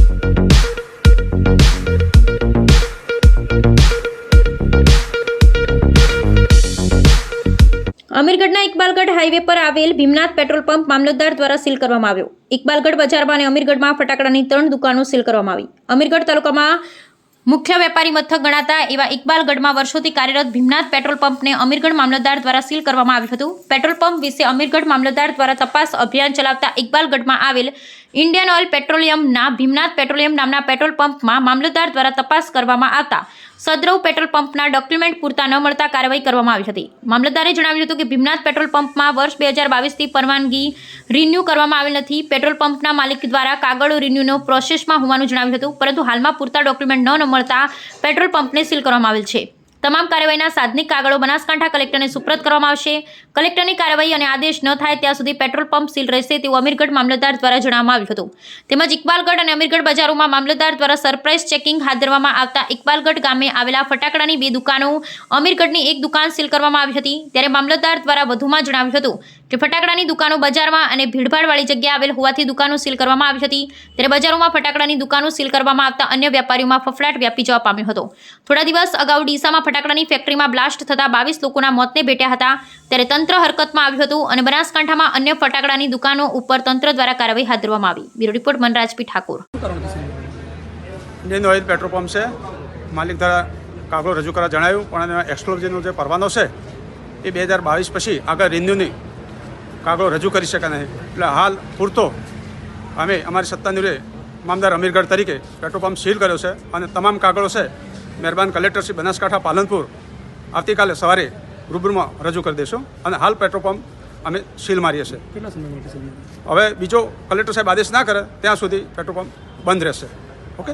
અમીરગઢના Iqbalgadh highway પર આવેલ Bhimnath petrol pump મામલતદાર દ્વારા સીલ કરવામાં આવ્યો। ઇકબાલગઢ બજારમાં અને અમીરગઢમાં ફટાકડાની 3 દુકાનો સીલ કરવામાં આવી। અમીરગઢ તાલુકામાં મુખ્ય વેપારી મથક ગણાતા એવા ઇકબાલગઢમાં વર્ષોથી કાર્યરત ભીમનાથ પેટ્રોલ પંપને અમીરગઢ મામલતદાર દ્વારા સીલ કરવામાં આવ્યું હતું। પેટ્રોલ પંપ વિશે અમીરગઢ મામલતદાર દ્વારા તપાસ અભિયાન ચલાવતા ઇકબાલગઢમાં આવેલ ઇન્ડિયન ઓઇલ પેટ્રોલિયમના ભીમનાથ પેટ્રોલિયમ નામના પેટ્રોલ પંપમાં મામલતદાર દ્વારા તપાસ કરવામાં આવતા સદ્રવ પેટ્રોલ પંપના ડોક્યુમેન્ટ પૂરતા ન મળતા કાર્યવાહી કરવામાં આવી હતી। મામલતદારે જણાવ્યું હતું કે ભીમનાથ પેટ્રોલ પંપમાં વર્ષ 2022થી પરવાનગી રિન્યૂ કરવામાં આવેલ નથી। પેટ્રોલ પંપના માલિક દ્વારા કાગળો રિન્યૂનો પ્રોસેસમાં હોવાનું જણાવ્યું હતું, પરંતુ હાલમાં પૂરતા ડોક્યુમેન્ટ ન મળતા પેટ્રોલ પંપને સીલ કરવામાં આવેલ છે। તમામ કાર્યવાહીના સાધનિક કાગળો બનાસકાંઠા કલેક્ટરને સુપ્રત કરવામાં આવશે। કલેક્ટરની કાર્યવાહી અને આદેશ ન થાય ત્યાં સુધી પેટ્રોલ પંપ સીલ રહેશે તેવું અમીરગઢ મામલતદાર દ્વારા જણાવવામાં આવ્યું હતું। તેમજ ઇકબાલગઢ અને અમીરગઢ બજારોમાં મામલતદાર દ્વારા સરપ્રાઇઝ ચેકિંગ હાથ ધરવામાં આવતા ઇકબાલગઢ ગામે આવેલા ફટાકડાની 2 દુકાનો, અમીરગઢની 1 દુકાન સીલ કરવામાં આવી હતી। ત્યારે મામલતદાર દ્વારા વધુમાં જણાવ્યું હતું કે ફટાકડાની દુકાનો બજારમાં અને ભીડભાડવાળી જગ્યાએ આવેલ હોવાથી દુકાનો સીલ કરવામાં આવી હતી। ત્યારે બજારોમાં ફટાકડાની દુકાનો સીલ કરવામાં આવતા અન્ય વેપારીઓમાં ફફડાટ વ્યાપી જવા પામ્યો હતો। થોડા દિવસ અગાઉ ડીસામાં ફટાકડાની ફેક્ટરીમાં બ્લાસ્ટ થતા 22 લોકોના મોતને ભેટ્યા હતા। ત્યારે તંત્ર હરકતમાં આવ્યું હતું અને બનાસકાંઠામાં અન્ય ફટાકડાની દુકાનો ઉપર તંત્ર દ્વારા કાર્યવાહી હાથ ધરવામાં આવી। Bureau report Manraj P Thakor. Indian oil petrol pump છે, માલિક દ્વારા કાગળો રજૂ કરવા જણાવ્યું, પણ એક્સક્લુઝિવનો જે પરવાનો છે એ 2022 પછી આગળ રિન્યુની કાગળો રજૂ કરી શકે નહીં। એટલે હાલ પૂરતો અમે અમારી સત્તાની મામદાર અમીરગઢ તરીકે પેટ્રોલ પંપ સીલ કર્યો છે અને તમામ કાગળો છે મહેરબાન કલેક્ટર શ્રી બનાસકાંઠા પાલનપુર આવતીકાલે સવારે રૂબરૂમાં રજૂ કરી દઈશું અને હાલ પેટ્રોલ પંપ અમે સીલ મારીએ છીએ। કેટલા સમય માટે સીલ? હવે બીજો કલેક્ટર સાહેબ આદેશ ના કરે ત્યાં સુધી પેટ્રોલ પંપ બંધ રહેશે। ઓકે।